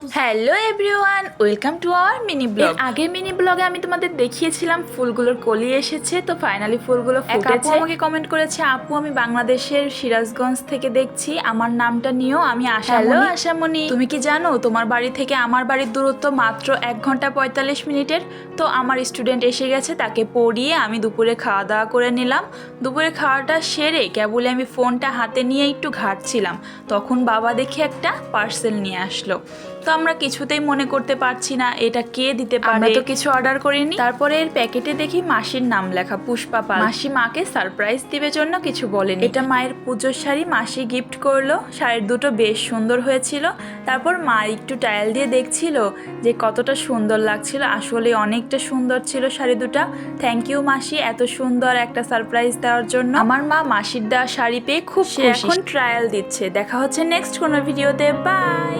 Hello everyone, welcome to our mini blog. আগের mini ব্লগে আমি তোমাদের দেখিয়েছিলাম ফুলগুলোর কলি এসেছে, তো ফাইনালি ফুলগুলো ফুটেছে। আমাকে কমেন্ট করেছে, আপু আমি বাংলাদেশের সিরাজগঞ্জ থেকে দেখছি, আমার নামটা নিও, আমি আশামনি। হ্যালো আশামনি, তুমি কি জানো তোমার বাড়ি থেকে আমার বাড়ির দূরত্ব মাত্র 1 ঘন্টা 45 মিনিটের। তো আমার স্টুডেন্ট এসে গেছে, তাকে পড়িয়ে আমি দুপুরে খাওয়া দাওয়া করে নিলাম। দুপুরে খাওয়াটা সেরে কেবল আমি ফোনটা হাতে নিয়ে একটু ঘাঁটছিলাম, তখন বাবা দেখে একটা পার্সেল নিয়ে আসলো। তো আমরা কিছুতেই মনে করতে পারছি না এটা কে দিতে পারে, আমরা তো কিছু অর্ডার করিনি। তারপরে এর প্যাকেটে দেখি মাসির নাম লেখা, পুষ্পা পাল। মাসি মাকে সারপ্রাইজ দিবে জন্য কিছু বলেনি। এটা মায়ের পুজোর শাড়ি, মাসি গিফট করলো। শাড়ির দুটো বেশ সুন্দর হয়েছিল। তারপর মা একটু ট্রায়াল দিয়ে দেখছিল যে কতটা সুন্দর লাগছিল, আসলে অনেকটা সুন্দর ছিল শাড়ি দুটা। থ্যাংক ইউ মাসি এত সুন্দর একটা সারপ্রাইজ দেওয়ার জন্য। আমার মা মাসির দেওয়া শাড়ি পেয়ে খুব খুশি। এখন ট্রায়াল দিচ্ছে। দেখা হচ্ছে নেক্সট কোনো ভিডিওতে। বাই।